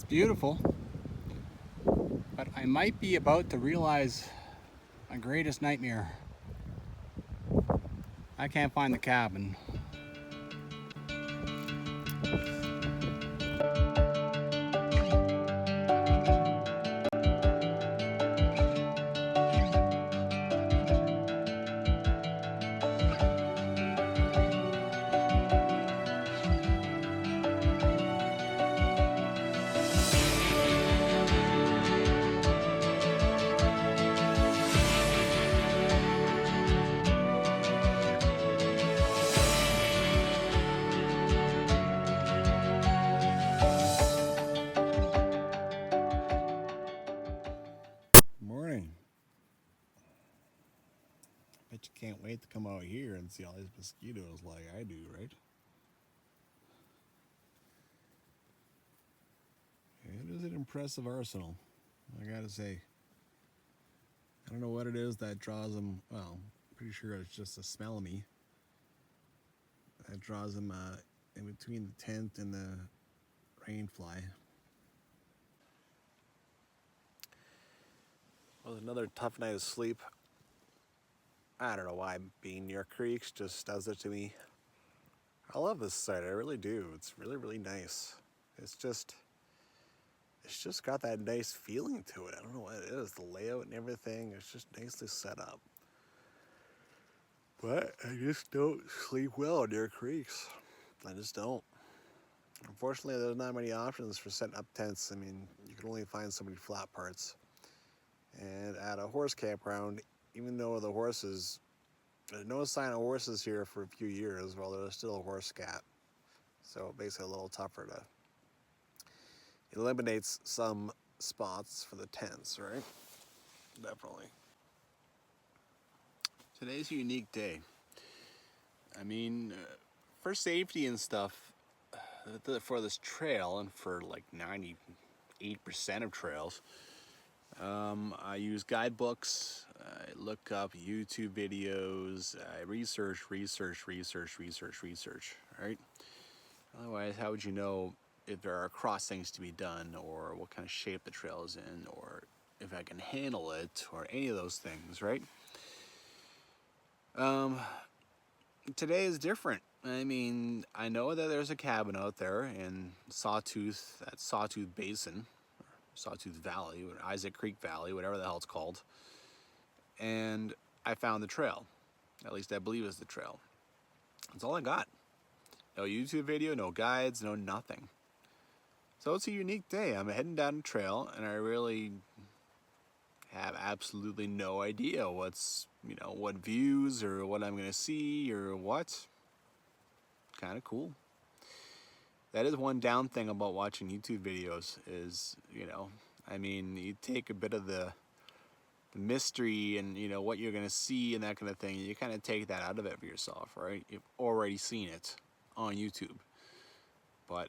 beautiful, but I might be about to realize my greatest nightmare. I can't find the cabin. Morning. Bet you can't wait to come out here and see all these mosquitoes like I do, right? It is an impressive arsenal, I gotta say. I don't know what it is that draws them. Well, I'm pretty sure it's just the smell of me that draws them in between the tent and the rain fly. Well, it was another tough night of sleep. I don't know why being near creeks just does it to me. I love this site, I really do. It's really, really nice. It's just got that nice feeling to it. I don't know what it is, the layout and everything. It's just nicely set up. But I just don't sleep well near creeks. I just don't. Unfortunately, there's not many options for setting up tents. I mean, you can only find so many flat parts. And at a horse campground, even though there's no sign of horses here for a few years, well, there's still a horse scat. So basically a little tougher to, it eliminates some spots for the tents, right? Definitely. Today's a unique day. I mean, for safety and stuff, for this trail and for like 98% of trails, I use guidebooks, I look up YouTube videos, I research, right? Otherwise, how would you know if there are crossings to be done, or what kind of shape the trail is in, or if I can handle it, or any of those things, right? Today is different. I mean, I know that there's a cabin out there in Sawtooth, that Sawtooth Basin, or Sawtooth Valley, or Isaac Creek Valley, whatever the hell it's called. And I found the trail. At least I believe it's the trail. That's all I got. No YouTube video, no guides, no nothing. So it's a unique day. I'm heading down the trail, and I really have absolutely no idea what views or what I'm gonna see or what. Kind of cool. That is one down thing about watching YouTube videos is, I mean, you take a bit of the mystery and, what you're gonna see and that kind of thing, you kind of take that out of it for yourself, right? You've already seen it on YouTube. But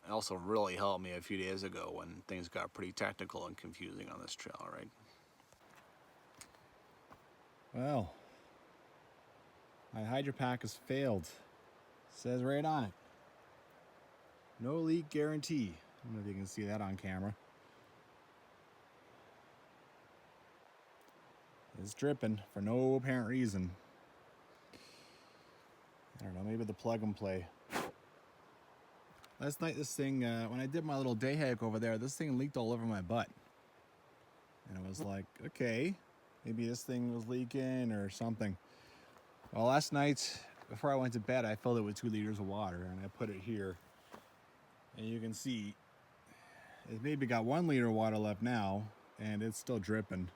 it also really helped me a few days ago when things got pretty technical and confusing on this trail, right? Well, my hydro pack has failed. It says right on it. No leak guarantee. I don't know if you can see that on camera. It's dripping for no apparent reason. I don't know, maybe the plug and play. Last night this thing, when I did my little day hike over there, this thing leaked all over my butt. And it was like, okay, maybe this thing was leaking or something. Well, last night, before I went to bed, I filled it with 2 liters of water and I put it here. And you can see, it maybe got 1 liter of water left now, and it's still dripping.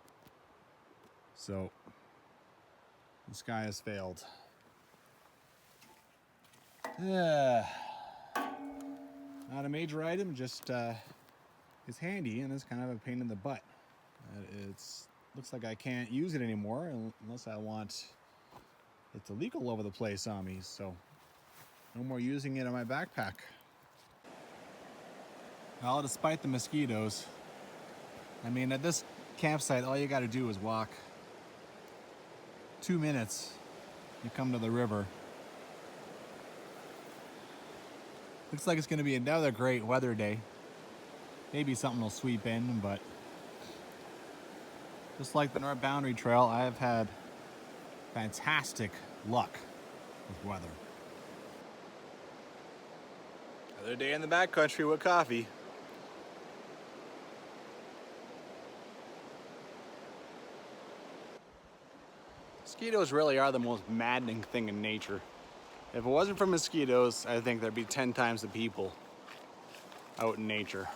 So, this guy has failed. Not a major item, just it's handy and it's kind of a pain in the butt. Looks like I can't use it anymore unless I want it to leak all over the place on me. So no more using it in my backpack. Well, despite the mosquitoes, I mean, at this campsite, all you got to do is walk 2 minutes. You come to the river. Looks like it's going to be another great weather day. Maybe something will sweep in, but just like the North Boundary Trail, I have had fantastic luck with weather. Another day in the backcountry with coffee. Mosquitoes really are the most maddening thing in nature. If it wasn't for mosquitoes, I think there'd be 10 times the people out in nature.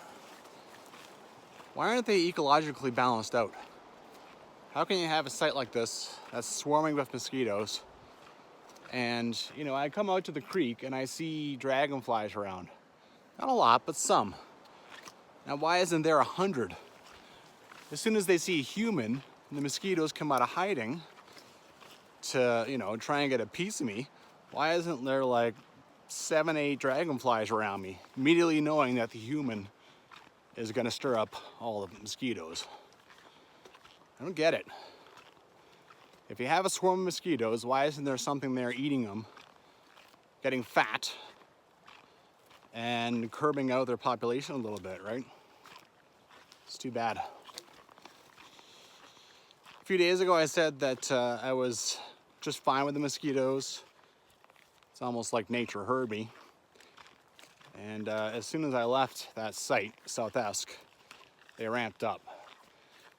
Why aren't they ecologically balanced out? How can you have a site like this that's swarming with mosquitoes? And, you know, I come out to the creek and I see dragonflies around. Not a lot, but some. Now, why isn't there 100? As soon as they see a human, the mosquitoes come out of hiding to, you know, try and get a piece of me. Why isn't there like 7, 8 dragonflies around me, immediately knowing that the human is gonna stir up all the mosquitoes? I don't get it. If you have a swarm of mosquitoes, why isn't there something there eating them, getting fat, and curbing out their population a little bit, right? It's too bad. A few days ago I said that I was just fine with the mosquitoes. It's almost like nature heard me. And as soon as I left that site, Southesk, they ramped up.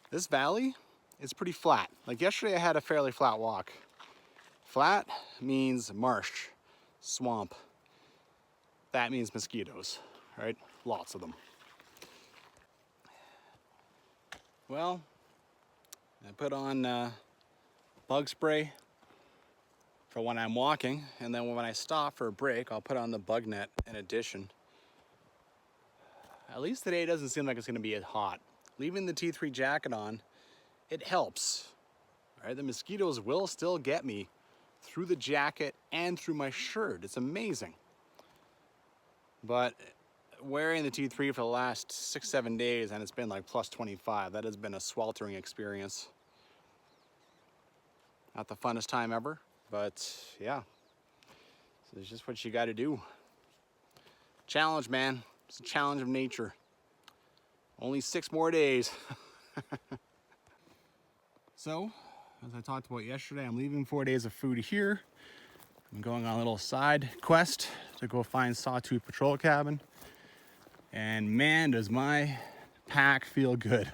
This valley is pretty flat. Like yesterday I had a fairly flat walk. Flat means marsh, swamp. That means mosquitoes, right? Lots of them. Well, I put on bug spray for when I'm walking, and then when I stop for a break, I'll put on the bug net in addition. At least today it doesn't seem like it's gonna be as hot. Leaving the T3 jacket on, it helps. Right? The mosquitoes will still get me through the jacket and through my shirt. It's amazing. But wearing the T3 for the last 6-7 days, and it's been like plus 25, that has been a sweltering experience. Not the funnest time ever, but yeah, so it's just what you got to do. Challenge, man. It's a challenge of nature. Only 6 more days. So, as I talked about yesterday, I'm leaving 4 days of food here. I'm going on a little side quest to go find Sawtooth Patrol Cabin. And man, does my pack feel good.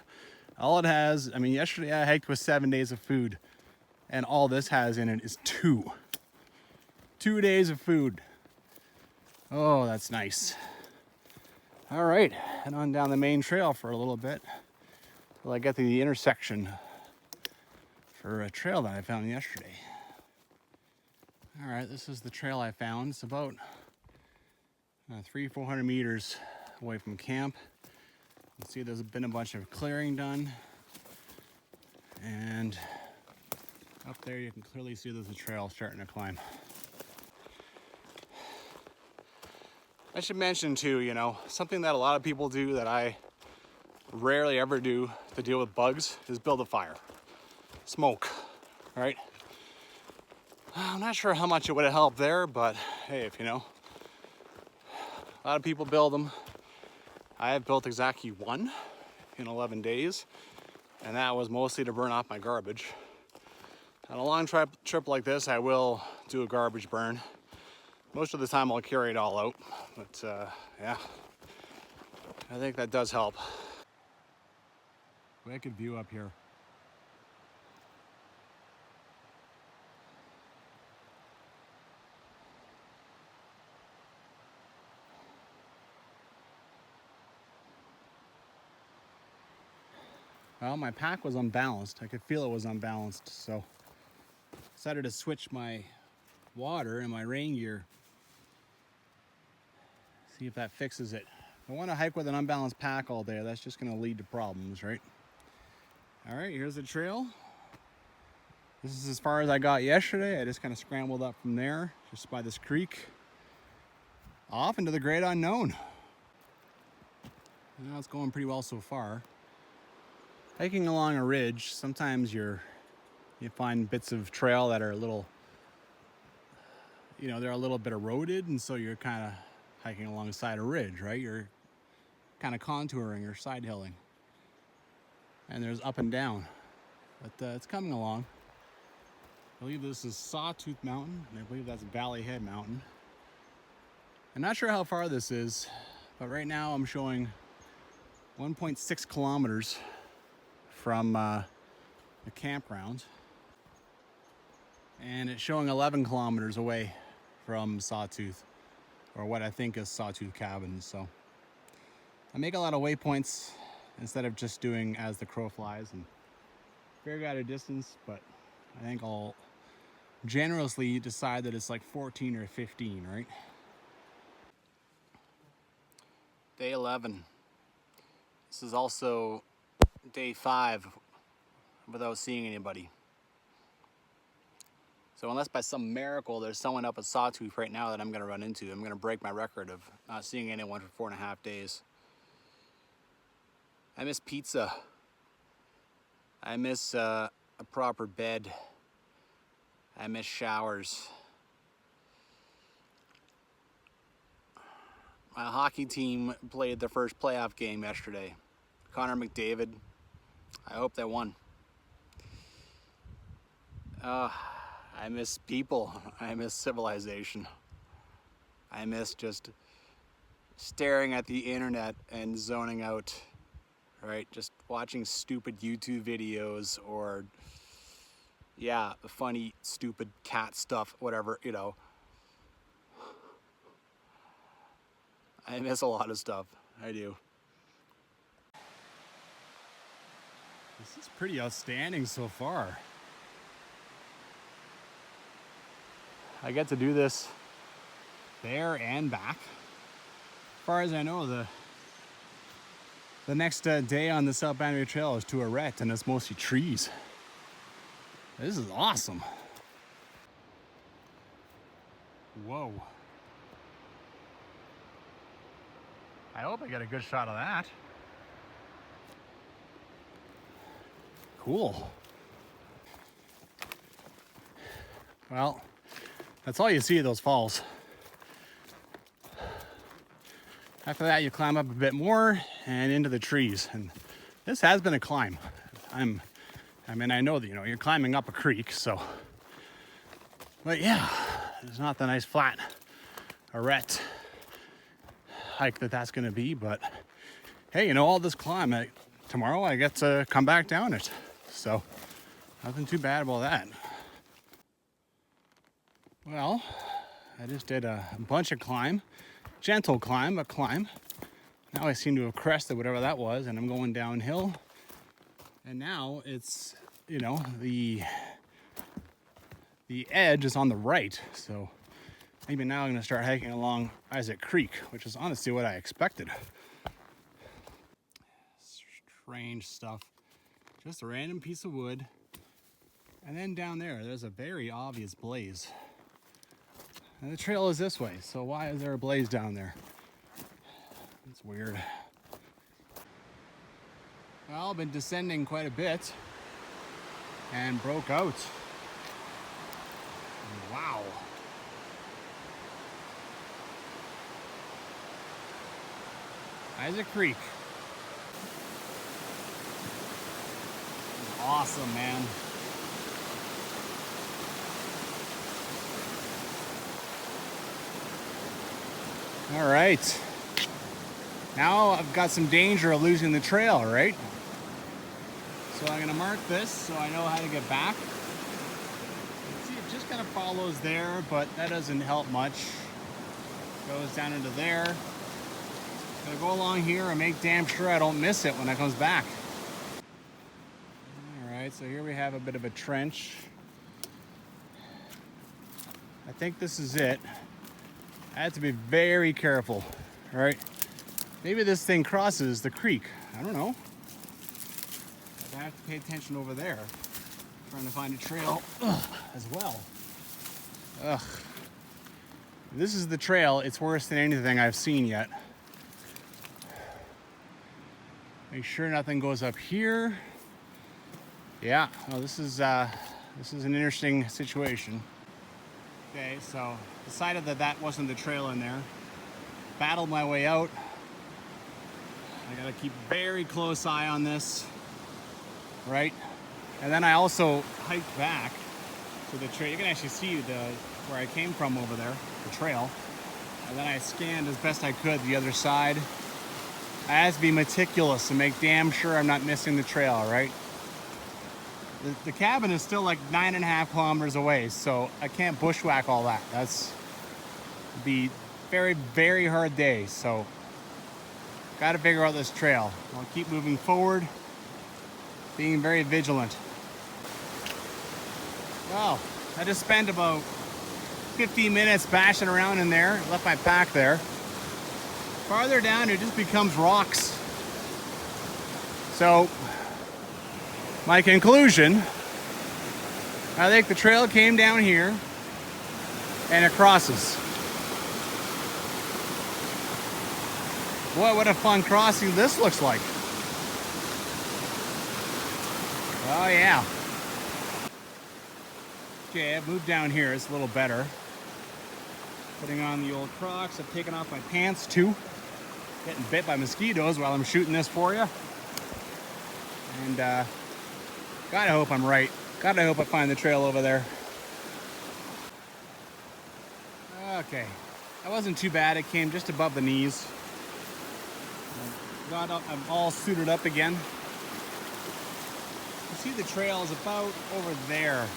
All it has, I mean, yesterday I hiked with 7 days of food, and all this has in it is 2. 2 days of food. Oh, that's nice. All right, head on down the main trail for a little bit till I get to the intersection for a trail that I found yesterday. All right, this is the trail I found. It's about 300-400 meters away from camp. You can see there's been a bunch of clearing done, and up there you can clearly see there's a trail starting to climb. I should mention too, you know, something that a lot of people do that I rarely ever do to deal with bugs is build a fire. Smoke, right? I'm not sure how much it would have helped there, but hey, if you know. A lot of people build them. I have built exactly 1 in 11 days, and that was mostly to burn off my garbage. On a long trip like this, I will do a garbage burn. Most of the time I'll carry it all out, but yeah, I think that does help. Wicked view up here. Well, my pack was unbalanced. I could feel it was unbalanced, so I decided to switch my water and my rain gear. See if that fixes it. If I want to hike with an unbalanced pack all day, that's just going to lead to problems, right? All right, here's the trail. This is as far as I got yesterday. I just kind of scrambled up from there, just by this creek, off into the great unknown. Now it's going pretty well so far. Hiking along a ridge, sometimes you find bits of trail that are a little, they're a little bit eroded, and so you're kind of hiking alongside a ridge, right? You're kind of contouring or side hilling. And there's up and down, but it's coming along. I believe this is Sawtooth Mountain, and I believe that's Valley Head Mountain. I'm not sure how far this is, but right now I'm showing 1.6 kilometers from the campground, and it's showing 11 kilometers away from Sawtooth, or what I think is Sawtooth Cabins. So I make a lot of waypoints instead of just doing as the crow flies and figure out a distance, but I think I'll generously decide that it's like 14 or 15, right? Day 11. This is also day 5 without seeing anybody. So unless by some miracle there's someone up at Sawtooth right now that I'm gonna run into, I'm gonna break my record of not seeing anyone for 4.5 days. I miss pizza. I miss a proper bed. I miss showers. My hockey team played their first playoff game yesterday. Connor McDavid. I hope they won. I miss people. I miss civilization. I miss just staring at the internet and zoning out, right? Just watching stupid YouTube videos or, yeah, funny, stupid cat stuff, whatever, you know. I miss a lot of stuff. I do. This is pretty outstanding so far. I get to do this there and back. As far as I know, the next day on the South Boundary Trail is to Arrête, and it's mostly trees. This is awesome. Whoa. I hope I get a good shot of that. Cool. Well, that's all you see of those falls. After that, you climb up a bit more and into the trees. And this has been a climb. I mean, I know that, you know, you're climbing up a creek, so. But yeah, it's not the nice flat Arrête hike that's gonna be, but hey, you know, all this climb, tomorrow I get to come back down it. So, nothing too bad about that. Well, I just did a bunch of climb. Gentle climb, but climb. Now I seem to have crested whatever that was, and I'm going downhill. And now it's, you know, the edge is on the right. So maybe now I'm gonna start hiking along Isaac Creek, which is honestly what I expected. Strange stuff. Just a random piece of wood. And then down there's a very obvious blaze. And the trail is this way, so why is there a blaze down there? It's weird. Well, I've been descending quite a bit and broke out. Wow. Isaac Creek. Awesome, man. All right. Now I've got some danger of losing the trail, right? So I'm gonna mark this so I know how to get back. See, it just kind of follows there, but that doesn't help much. Goes down into there. Gonna go along here and make damn sure I don't miss it when it comes back. All right, so here we have a bit of a trench. I think this is it. I have to be very careful, all right? Maybe this thing crosses the creek. I don't know. But I have to pay attention over there. Trying to find a trail as well. Ugh. This is the trail. It's worse than anything I've seen yet. Make sure nothing goes up here. Yeah, oh, this is an interesting situation. Okay, so decided that wasn't the trail in there. Battled my way out. I gotta keep very close eye on this, right? And then I also hiked back to the trail. You can actually see where I came from over there, the trail. And then I scanned as best I could the other side. I have to be meticulous and make damn sure I'm not missing the trail, right? The cabin is still like 9.5 kilometers away, so I can't bushwhack all that. That's be very, very hard day. So got to figure out this trail. I'll keep moving forward, being very vigilant. Well, I just spent about 15 minutes bashing around in there, left my pack there. Farther down, it just becomes rocks. So, my conclusion, I think the trail came down here and it crosses. Boy, what a fun crossing this looks like. Oh yeah. Okay, I've moved down here, it's a little better. Putting on the old Crocs, I've taken off my pants too. Getting bit by mosquitoes while I'm shooting this for you. And gotta hope I'm right. Gotta hope I find the trail over there. Okay, that wasn't too bad. It came just above the knees. Got up, I'm all suited up again. You see the trail is about over there.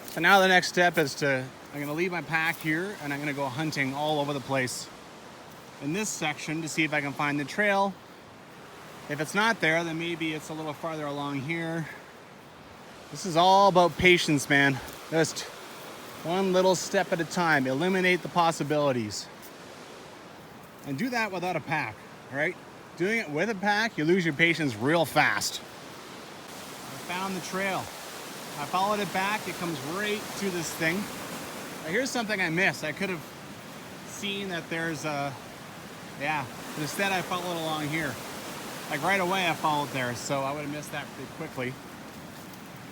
So now the next step is I'm gonna leave my pack here and I'm gonna go hunting all over the place in this section to see if I can find the trail. If it's not there, then maybe it's a little farther along here. This is all about patience, man. Just one little step at a time. Eliminate the possibilities. And do that without a pack, all right? Doing it with a pack, you lose your patience real fast. I found the trail. I followed it back. It comes right to this thing. Now, here's something I missed. I could have seen that there's a, yeah, but instead I followed along here. Like right away I followed there, so I would have missed that pretty quickly.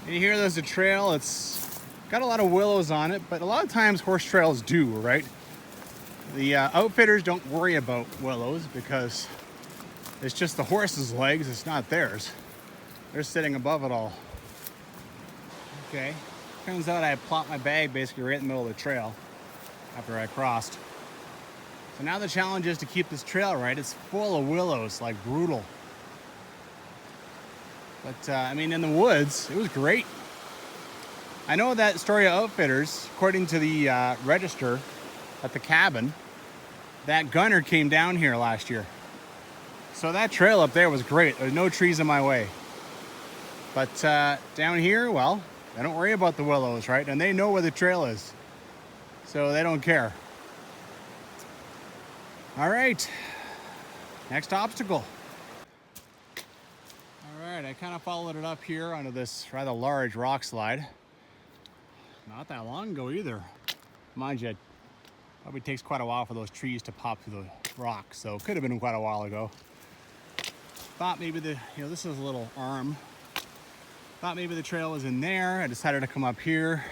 And you hear there's a trail. It's got a lot of willows on it, but a lot of times horse trails do, right? The outfitters don't worry about willows because it's just the horse's legs, it's not theirs. They're sitting above it all. Okay, turns out I plopped my bag basically right in the middle of the trail after I crossed. So now the challenge is to keep this trail right. It's full of willows, like brutal. But I mean, in the woods, it was great. I know that story of outfitters, according to the register at the cabin, that gunner came down here last year. So that trail up there was great. There's no trees in my way. But down here, well, I don't worry about the willows, right? And they know where the trail is. So they don't care. All right, next obstacle. All right, I kind of followed it up here onto this rather large rock slide. Not that long ago either. Mind you, it probably takes quite a while for those trees to pop through the rock, so it could have been quite a while ago. Thought maybe this is a little arm. Thought maybe the trail was in there. I decided to come up here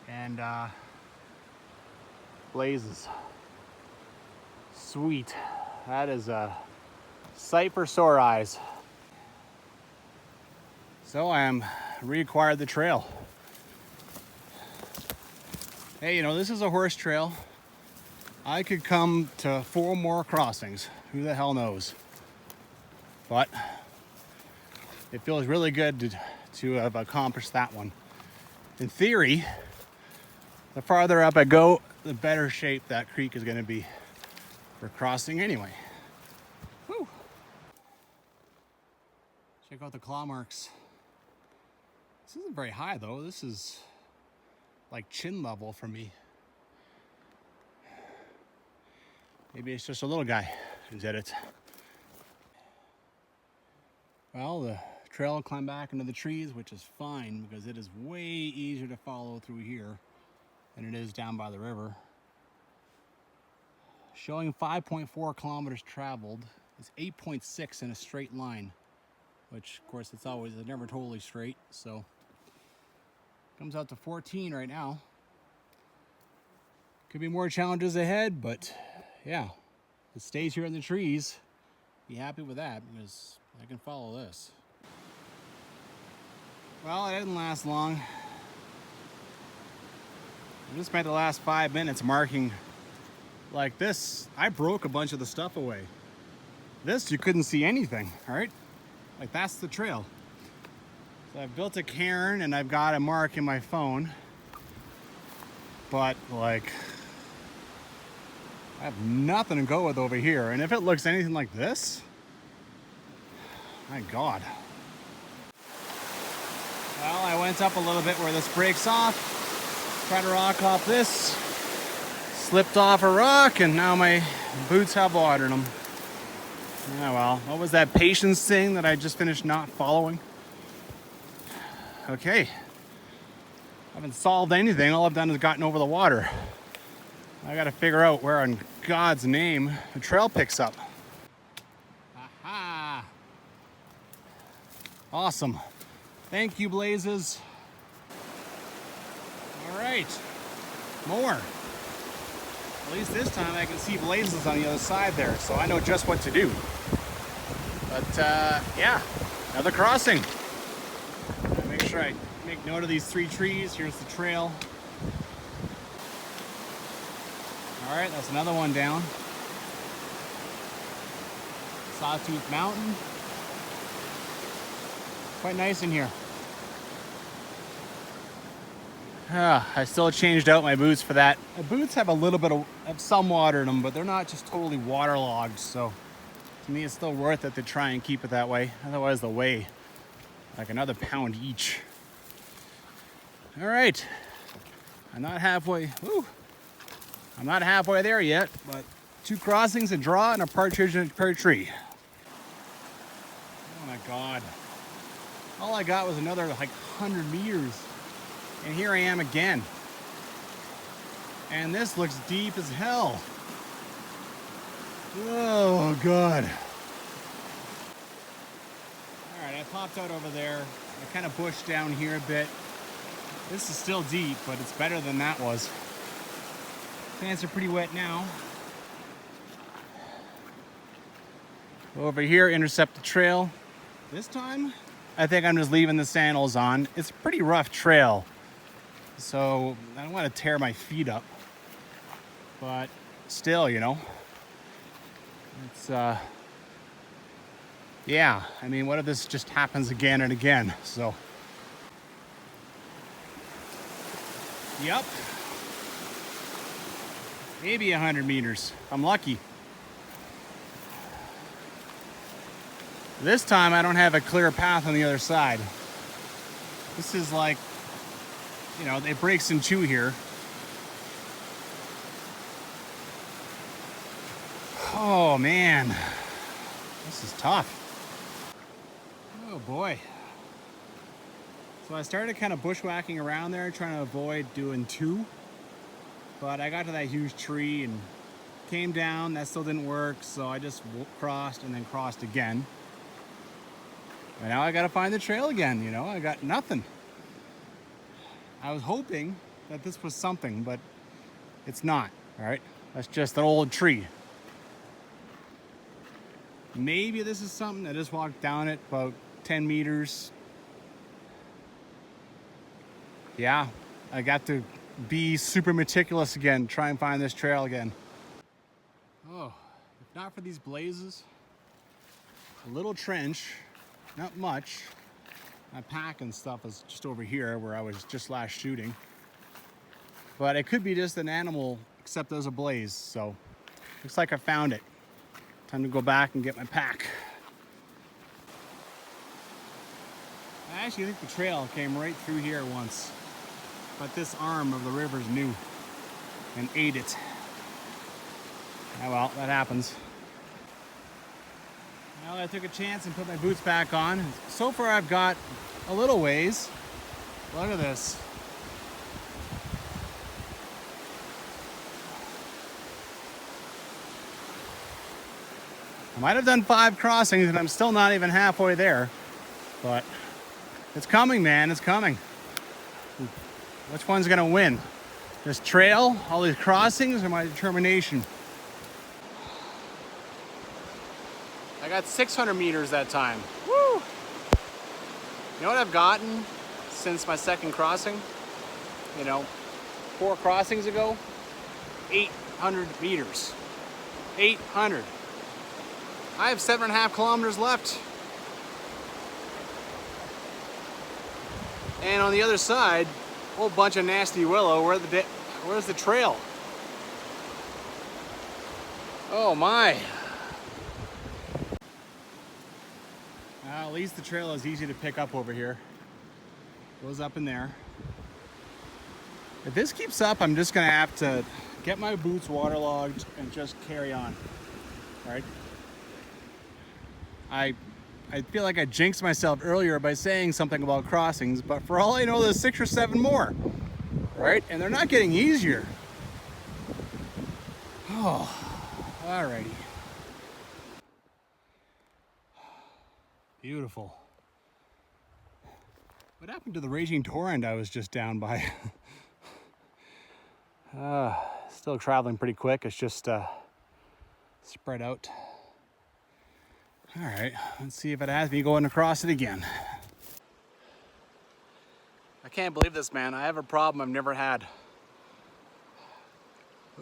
and blazes. Sweet. That is a sight for sore eyes. So I reacquired the trail. Hey, this is a horse trail. I could come to 4 more crossings. Who the hell knows? But it feels really good to have accomplished that one. In theory, the farther up I go, the better shape that creek is going to be for crossing anyway. Woo. Check out the claw marks. This isn't very high though. This is like chin level for me. Maybe it's just a little guy who's at it. Well, the trail climbed back into the trees, which is fine because it is way easier to follow through here than it is down by the river. Showing 5.4 kilometers traveled. It's 8.6 in a straight line, which of course it's never totally straight, so comes out to 14 right now. Could be more challenges ahead, but yeah, it stays here in the trees, be happy with that because I can follow this. Well, it didn't last long. I just spent the last 5 minutes marking like this. I broke a bunch of the stuff away. This, you couldn't see anything, all right? Like, that's the trail. So I've built a cairn and I've got a mark in my phone. But, like, I have nothing to go with over here. And if it looks anything like this, my God. Well, I went up a little bit where this breaks off. Tried to rock off this, slipped off a rock, and now my boots have water in them. Oh well, what was that patience thing that I just finished not following? Okay, I haven't solved anything. All I've done is gotten over the water. I gotta figure out where in God's name the trail picks up. Aha! Awesome. Thank you, Blazes. All right, more. At least this time I can see Blazes on the other side there, so I know just what to do. But yeah, another crossing. Make sure I make note of these 3 trees. Here's the trail. All right, that's another one down. Sawtooth Mountain. Quite nice in here. I still changed out my boots for that. My boots have a little bit of some water in them, but they're not just totally waterlogged. So to me, it's still worth it to try and keep it that way. Otherwise, they'll weigh like another pound each. All right, I'm not halfway. Woo. I'm not halfway there yet, but 2 crossings, a draw, and a partridge in a pear tree. Oh my God! All I got was another like 100 meters. And here I am again. And this looks deep as hell. Oh, God. All right, I popped out over there. I kind of bushed down here a bit. This is still deep, but it's better than that was. Pants are pretty wet now. Over here, intercept the trail. This time, I think I'm just leaving the sandals on. It's a pretty rough trail. So I don't want to tear my feet up, but still, you know, it's, yeah, I mean, what if this just happens again and again? So, yep, maybe 100 meters. I'm lucky. This time I don't have a clear path on the other side. This is like, you know, it breaks in 2 here. Oh man, this is tough. Oh boy. So I started kind of bushwhacking around there, trying to avoid doing 2. But I got to that huge tree and came down. That still didn't work, so I just crossed and then crossed again. And now I gotta find the trail again, you know, I got nothing. I was hoping that this was something, but it's not, all right? That's just an old tree. Maybe this is something. I just walked down it about 10 meters. Yeah, I got to be super meticulous again, try and find this trail again. Oh, if not for these blazes, a little trench, not much. My pack and stuff is just over here where I was just last shooting. But it could be just an animal, except there's a blaze. So looks like I found it. Time to go back and get my pack. I actually think the trail came right through here once. But this arm of the river's new and ate it. Oh well, that happens. Well, I took a chance and put my boots back on. So far I've got a little ways. Look at this. I might have done 5 crossings and I'm still not even halfway there. But it's coming, man, it's coming. Which one's gonna win? This trail, all these crossings, or my determination? I got 600 meters that time. Woo! You know what I've gotten since my second crossing? You know, 4 crossings ago? 800 meters. 800. I have 7.5 kilometers left. And on the other side, a whole bunch of nasty willow. Where's the trail? Oh my. At least the trail is easy to pick up over here. Goes up in there. If this keeps up, I'm just gonna have to get my boots waterlogged and just carry on, right? I feel like I jinxed myself earlier by saying something about crossings, but for all I know, there's 6 or 7 more, right? And they're not getting easier. Oh, alrighty. Beautiful. What happened to the raging torrent I was just down by? Still traveling pretty quick. It's just spread out. All right, let's see if it has me going across it again. I can't believe this, man. I have a problem I've never had.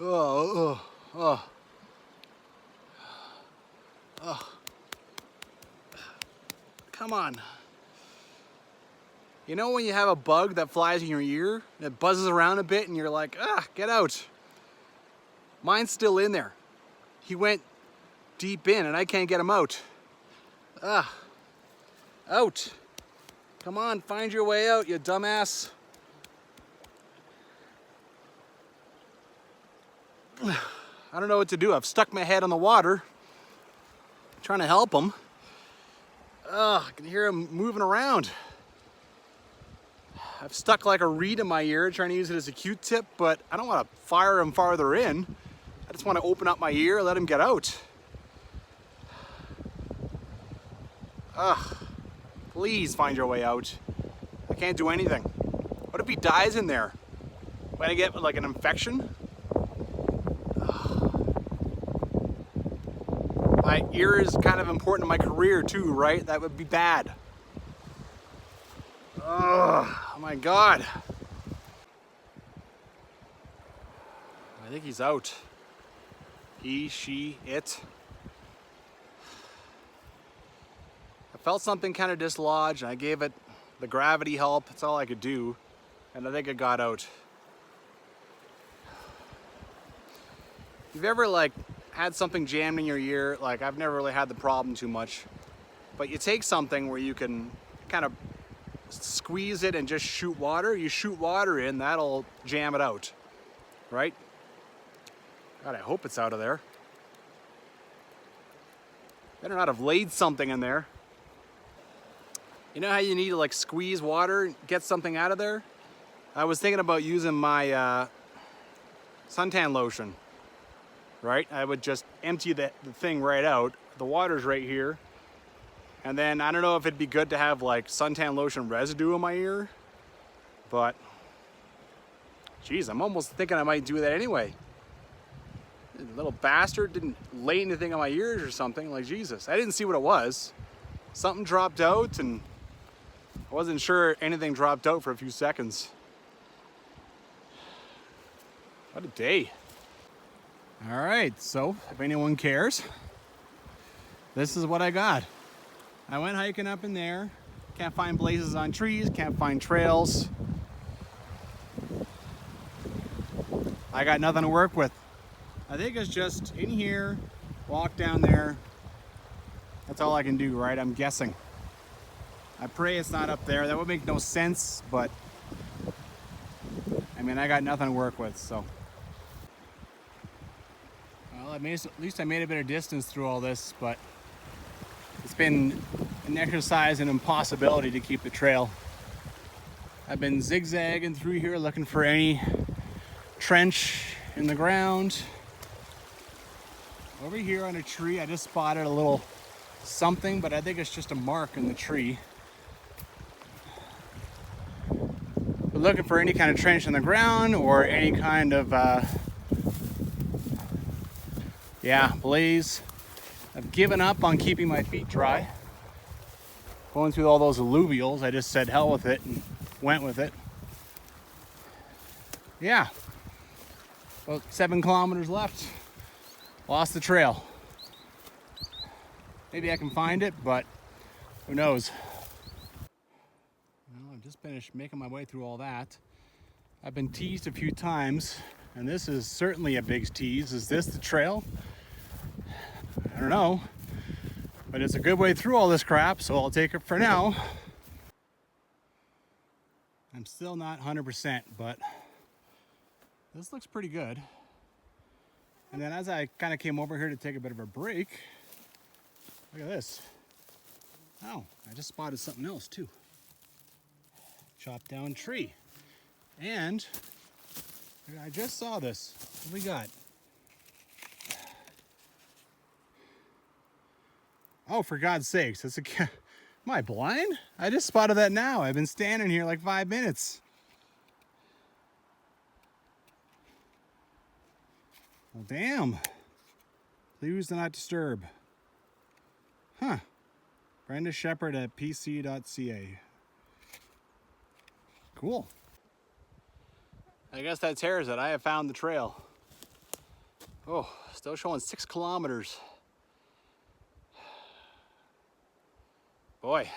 Oh. Come on. You know when you have a bug that flies in your ear, and it buzzes around a bit and you're like, get out. Mine's still in there. He went deep in and I can't get him out. Out. Come on, find your way out, you dumbass. I don't know what to do. I've stuck my head on the water, trying to help him. I can hear him moving around. I've stuck like a reed in my ear, trying to use it as a Q-tip, but I don't want to fire him farther in. I just want to open up my ear, let him get out. Please find your way out. I can't do anything. What if he dies in there? Am I gonna get like an infection? My ear is kind of important in my career too, right? That would be bad. Oh my God. I think he's out. He, she, it. I felt something kind of dislodge and I gave it the gravity help. That's all I could do. And I think it got out. You've ever like had something jammed in your ear? Like I've never really had the problem too much, but you take something where you can kind of squeeze it and just shoot water. You shoot water in, that'll jam it out, right? God, I hope it's out of there. Better not have laid something in there. You know how you need to like squeeze water, get something out of there? I was thinking about using my suntan lotion, right? I would just empty the thing right out. The water's right here. And then I don't know if it'd be good to have like suntan lotion residue in my ear, but geez, I'm almost thinking I might do that anyway. The little bastard didn't lay anything on my ears or something, like Jesus. I didn't see what it was. Something dropped out and I wasn't sure anything dropped out for a few seconds. What a day. All right, so if anyone cares, this is what I got. I went hiking up in there. Can't find blazes on trees, can't find trails. I got nothing to work with. I think it's just in here, walk down there. That's all I can do, right? I'm guessing. I pray it's not up there. That would make no sense, but I mean, I got nothing to work with, so. Well, at least I made a bit of distance through all this, but it's been an exercise in impossibility to keep the trail. I've been zigzagging through here looking for any trench in the ground. Over here on a tree, I just spotted a little something, but I think it's just a mark in the tree. But looking for any kind of trench in the ground or any kind of, blaze. I've given up on keeping my feet dry. Going through all those alluvials, I just said hell with it and went with it. Yeah, about 7 kilometers left. Lost the trail. Maybe I can find it, but who knows? Well, I've just finished making my way through all that. I've been teased a few times, and this is certainly a big tease. Is this the trail? I don't know, but it's a good way through all this crap, so I'll take it for now. I'm still not 100%, but this looks pretty good. And then as I kind of came over here to take a bit of a break, look at this. Oh, I just spotted something else too. Chopped down tree. And I just saw this. What do we got? Oh, for God's sakes, it's a... Am I blind? I just spotted that now. I've been standing here like 5 minutes. Well, damn. Please do not disturb. Huh. Brenda Shepherd at pc.ca. Cool. I guess that tears it. I have found the trail. Oh, still showing 6 kilometers. Boy,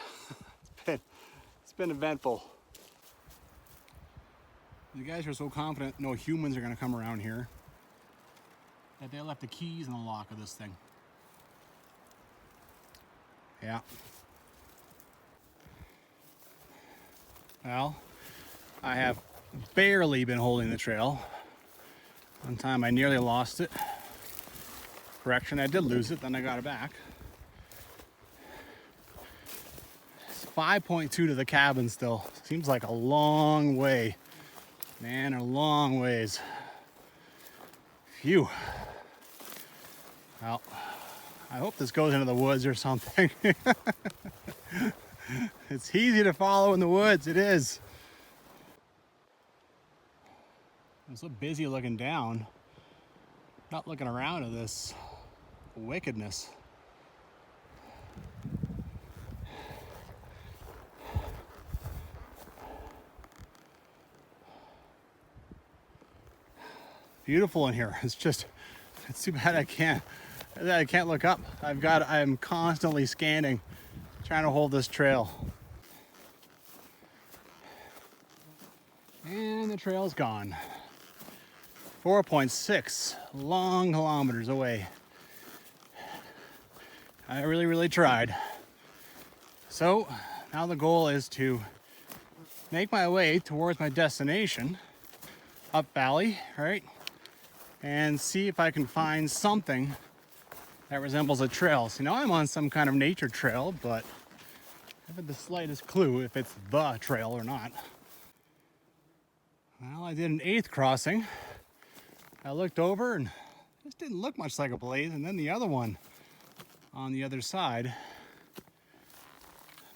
it's been eventful. The guys are so confident no humans are going to come around here that they left the keys in the lock of this thing. Yeah. Well, I have barely been holding the trail. One time I nearly lost it. Correction, I did lose it, then I got it back. 5.2 to the cabin still. Seems like a long way. Man, a long ways. Phew. Well, I hope this goes into the woods or something. It's easy to follow in the woods, it is. I'm so busy looking down, not looking around at this wickedness. Beautiful in here. It's too bad I can't look up. I'm constantly scanning, trying to hold this trail. And the trail's gone. 4.6 long kilometers away. I really tried. So now the goal is to make my way towards my destination, up valley, right? And see if I can find something that resembles a trail. So now I'm on some kind of nature trail, but I haven't the slightest clue if it's the trail or not. Well, I did an 8th crossing. I looked over and this didn't look much like a blaze, and then the other one on the other side.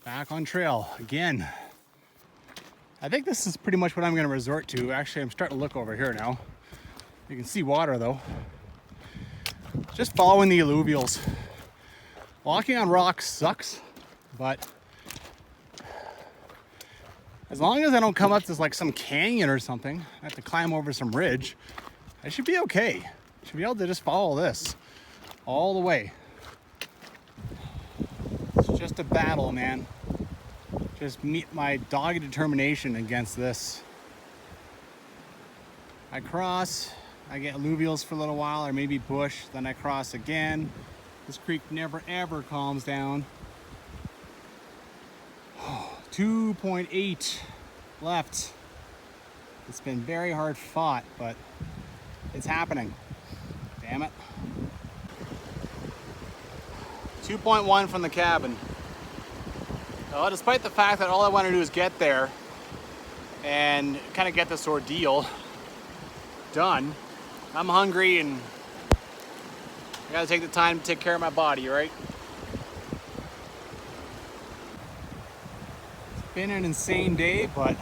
Back on trail again. I think this is pretty much what I'm going to resort to. Actually, I'm starting to look over here now. You can see water though. Just following the alluvials. Walking on rocks sucks, but as long as I don't come up to like some canyon or something, I have to climb over some ridge, I should be okay. Should be able to just follow this all the way. It's just a battle, man. Just meet my dogged determination against this. I cross. I get alluvials for a little while, or maybe bush, then I cross again. This creek never ever calms down. 2.8 left. It's been very hard fought, but it's happening. Damn it. 2.1 from the cabin. Well, despite the fact that all I want to do is get there and kind of get this ordeal done, I'm hungry and I gotta take the time to take care of my body, right? It's been an insane day, but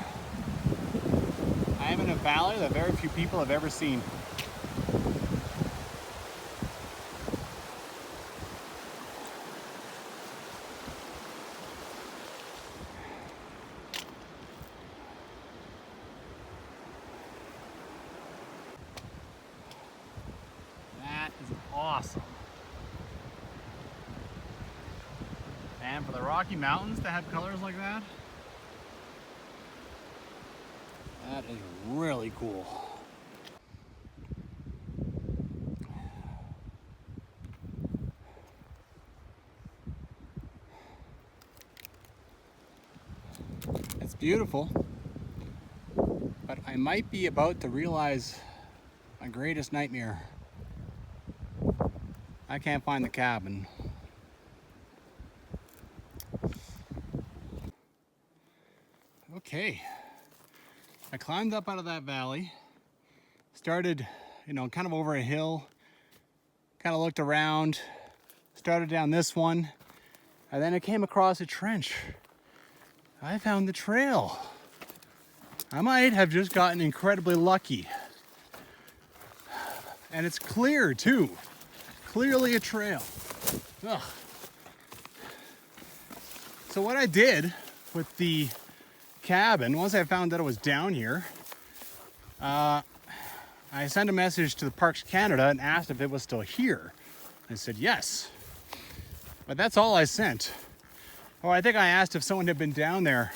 I am in a valley that very few people have ever seen. awesome. And for the Rocky Mountains to have colors like that, that is really cool. It's beautiful, but I might be about to realize my greatest nightmare. I can't find the cabin. Okay, I climbed up out of that valley, started, kind of over a hill, kind of looked around, started down this one, and then I came across a trench. I found the trail. I might have just gotten incredibly lucky. And it's clear too. Clearly a trail. Ugh. So what I did with the cabin, once I found that it was down here, I sent a message to the Parks Canada and asked if it was still here. They said yes. But that's all I sent. Oh, I think I asked if someone had been down there,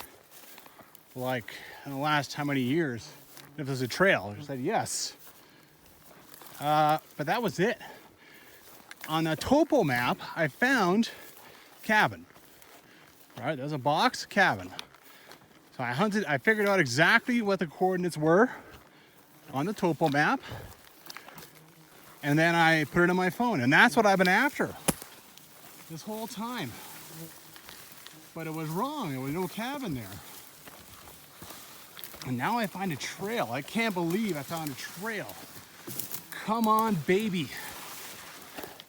like, in the last how many years, if there's a trail. They said yes. But that was it. On the topo map, I found cabin. All right, there's a box, cabin. So I figured out exactly what the coordinates were on the topo map. And then I put it on my phone. And that's what I've been after this whole time. But it was wrong. There was no cabin there. And now I find a trail. I can't believe I found a trail. Come on, baby.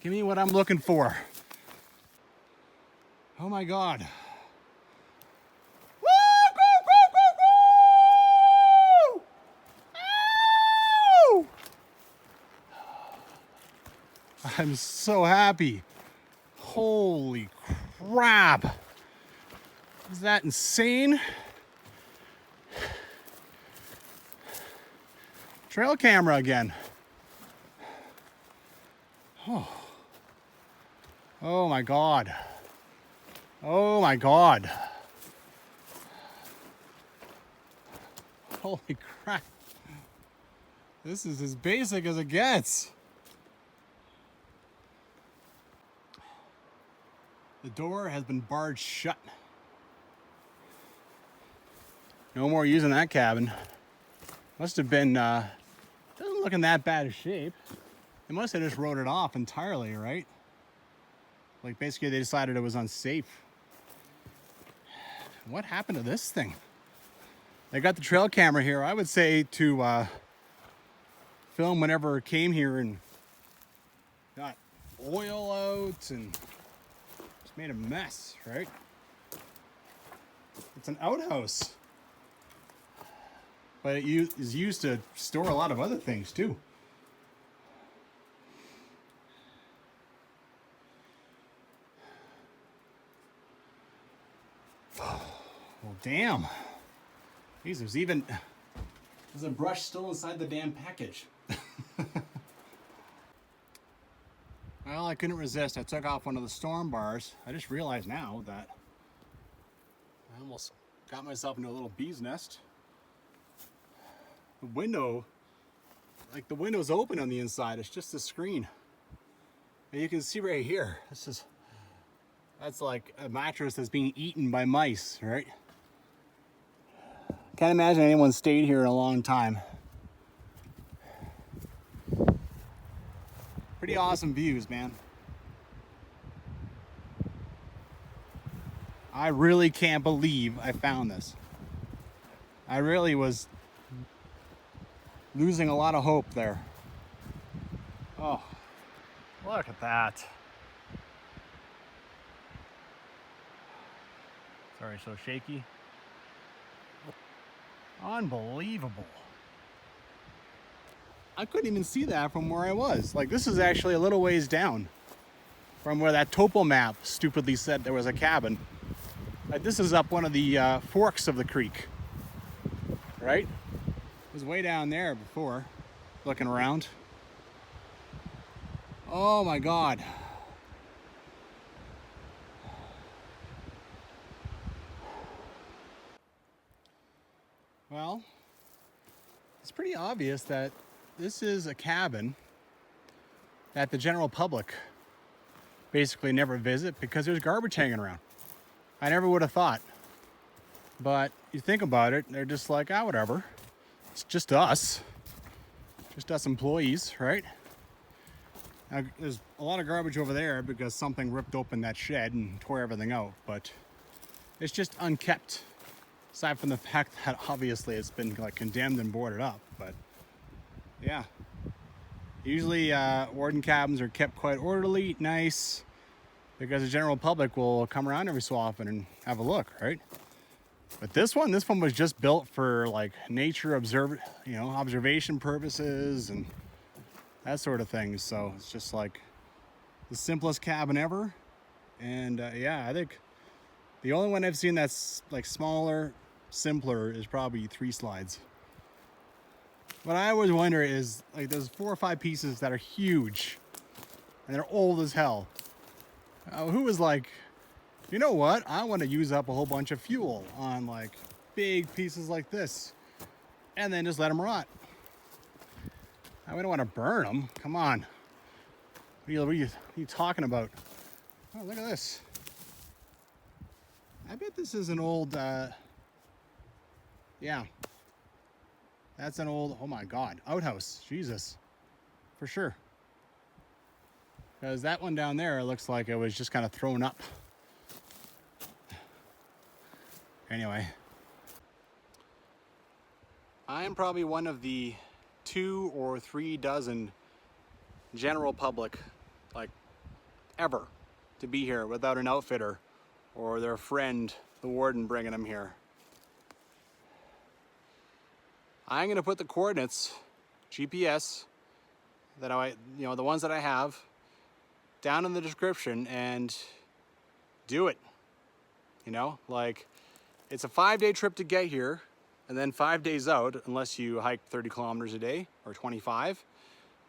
Give me what I'm looking for. Oh my God. Woo! Go, go, go, go! Ow! I'm so happy. Holy crap. Is that insane? Trail camera again. Oh my God. Oh my God. Holy crap. This is as basic as it gets. The door has been barred shut. No more using that cabin. Must have been, doesn't look in that bad a shape. They must have just wrote it off entirely, right? Like basically they decided it was unsafe. What happened to this thing? They got the trail camera here. I would say to film whenever it came here and got oil out and just made a mess, right? It's an outhouse. But it is used to store a lot of other things too. Well, damn. Jeez, there's a brush still inside the damn package. Well, I couldn't resist. I took off one of the storm bars. I just realized now that I almost got myself into a little bee's nest. The window, like the window's open on the inside. It's just a screen. And you can see right here, that's like a mattress that's being eaten by mice, right? Can't imagine anyone stayed here in a long time. Pretty awesome views, man. I really can't believe I found this. I really was losing a lot of hope there. Oh, look at that. Sorry, so shaky. Unbelievable. I couldn't even see that from where I was. Like, this is actually a little ways down from where that topo map stupidly said there was a cabin. Like, this is up one of the forks of the creek, right? It was way down there before, looking around. Oh my God. Well, it's pretty obvious that this is a cabin that the general public basically never visit because there's garbage hanging around. I never would have thought. But you think about it, they're just like, ah, whatever. It's just us employees, right? Now, there's a lot of garbage over there because something ripped open that shed and tore everything out, but it's just unkept. Aside from the fact that obviously it's been like condemned and boarded up, but yeah. Usually warden cabins are kept quite orderly, nice, because the general public will come around every so often and have a look, right? But this one was just built for like nature observation purposes and that sort of thing. So it's just like the simplest cabin ever. And yeah, I think the only one I've seen that's like smaller, simpler is probably 3 slides. What I always wonder is like there's 4 or 5 pieces that are huge and they're old as hell. Who was like, you know what? I want to use up a whole bunch of fuel on like big pieces like this and then just let them rot. We don't want to burn them. Come on. What are you talking about? Oh, look at this. I bet this is an old, yeah. That's an old, oh my God, outhouse. Jesus. For sure. Because that one down there looks like it was just kind of thrown up. Anyway. I am probably one of the 2 or 3 dozen general public, like, ever, to be here without an outfitter or their friend, the warden, bringing them here. I'm going to put the coordinates, GPS, that the ones that I have, down in the description and do it. Like, it's a 5-day trip to get here and then 5 days out, unless you hike 30 kilometers a day or 25,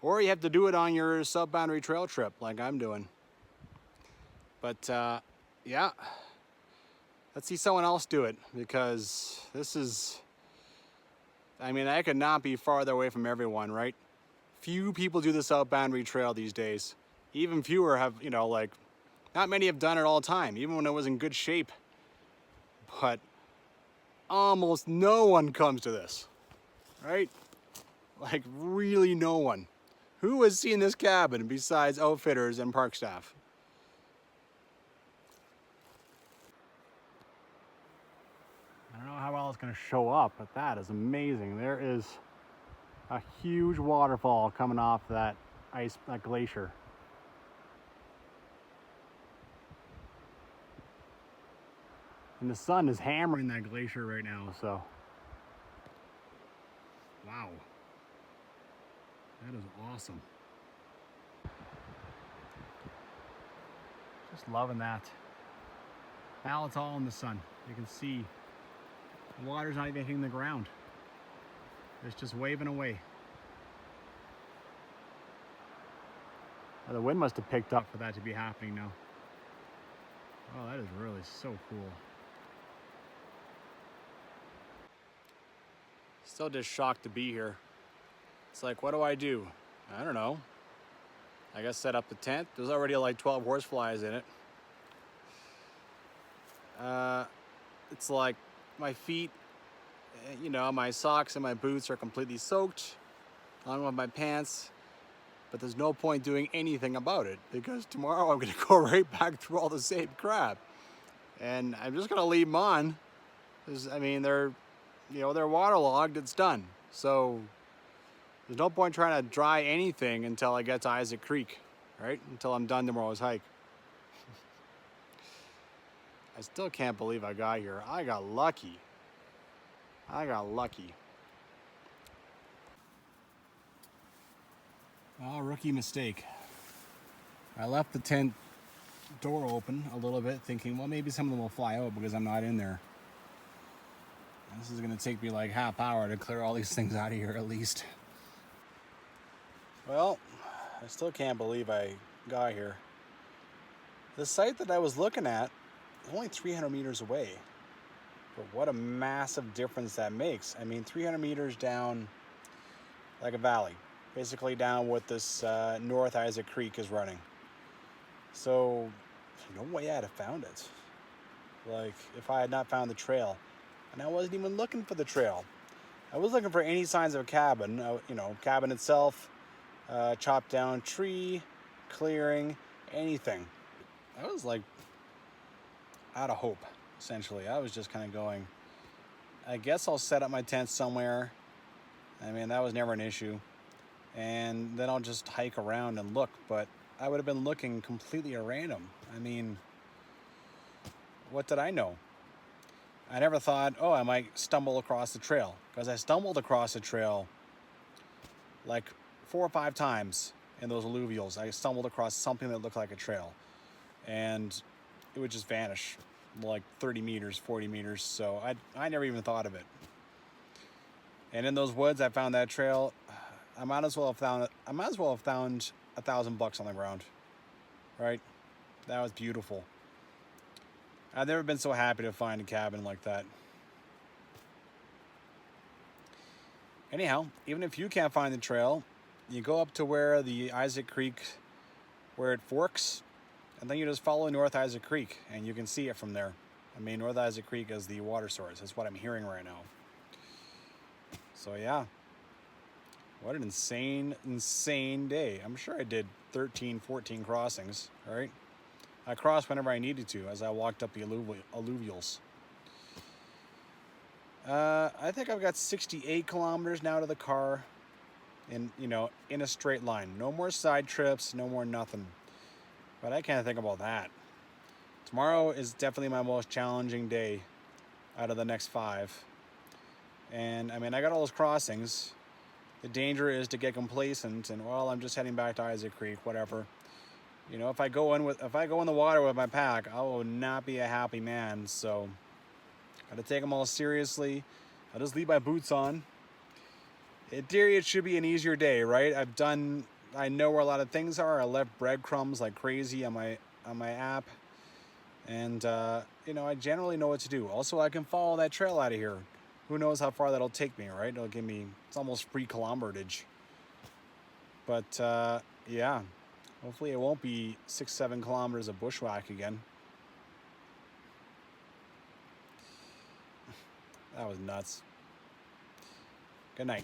or you have to do it on your sub-boundary trail trip like I'm doing. But yeah, let's see someone else do it, because this is, I could not be farther away from everyone, right? Few people do the sub-boundary trail these days. Even fewer have, not many have done it all the time, even when it was in good shape. But almost no one comes to this, right? Like, really no one. Who has seen this cabin besides outfitters and park staff? I don't know how well it's going to show up, but that is amazing. There is a huge waterfall coming off that glacier. And the sun is hammering that glacier right now, so. Wow. That is awesome. Just loving that. Now it's all in the sun. You can see the water's not even hitting the ground. It's just waving away. The wind must have picked up for that to be happening now. Oh, that is really so cool. Still just shocked to be here. It's like, what do? I don't know. I guess set up the tent. There's already like 12 horseflies in it. It's like my feet, my socks and my boots are completely soaked, along with my pants. But there's no point doing anything about it, because tomorrow I'm going to go right back through all the same crap. And I'm just going to leave them on. They're waterlogged, it's done. So there's no point trying to dry anything until I get to Isaac Creek, right? Until I'm done tomorrow's hike. I still can't believe I got here. I got lucky. Oh, rookie mistake. I left the tent door open a little bit, thinking, well, maybe some of them will fly out because I'm not in there. This is going to take me like half hour to clear all these things out of here at least. Well, I still can't believe I got here. The site that I was looking at is only 300 meters away. But what a massive difference that makes. I mean, 300 meters down like a valley. Basically down what this North Isaac Creek is running. So, no way I'd have found it. Like, if I had not found the trail. And I wasn't even looking for the trail. I was looking for any signs of a cabin. Cabin itself, chopped down tree, clearing, anything. I was like out of hope, essentially. I was just kind of going, I guess I'll set up my tent somewhere. I mean, that was never an issue. And then I'll just hike around and look. But I would have been looking completely at random. I mean, what did I know? I never thought, oh, I might stumble across the trail. Because I stumbled across the trail like 4 or 5 times in those alluvials. I stumbled across something that looked like a trail. And it would just vanish like 30 meters, 40 meters. So I never even thought of it. And in those woods, I found that trail. I might as well have found $1,000 on the ground. Right? That was beautiful. I've never been so happy to find a cabin like that. Anyhow, even if you can't find the trail, you go up to where the Isaac Creek, where it forks, and then you just follow North Isaac Creek, and you can see it from there. I mean, North Isaac Creek is the water source. That's what I'm hearing right now. So yeah, what an insane day. I'm sure I did 13, 14 crossings, all right? I crossed whenever I needed to as I walked up the alluvials. I think I've got 68 kilometers now to the car in a straight line. No more side trips, no more nothing. But I can't think about that. Tomorrow is definitely my most challenging day out of the next 5. And I mean, I got all those crossings. The danger is to get complacent and, well, I'm just heading back to Isaac Creek, whatever. If I go in the water with my pack, I will not be a happy man. So, gotta take them all seriously. I'll just leave my boots on. In theory, it should be an easier day, right? I know where a lot of things are. I left breadcrumbs like crazy on my app, and I generally know what to do. Also, I can follow that trail out of here. Who knows how far that'll take me, right? It's almost free kilometerage. But yeah. Hopefully it won't be 6-7 kilometers of bushwhack again. That was nuts. Good night.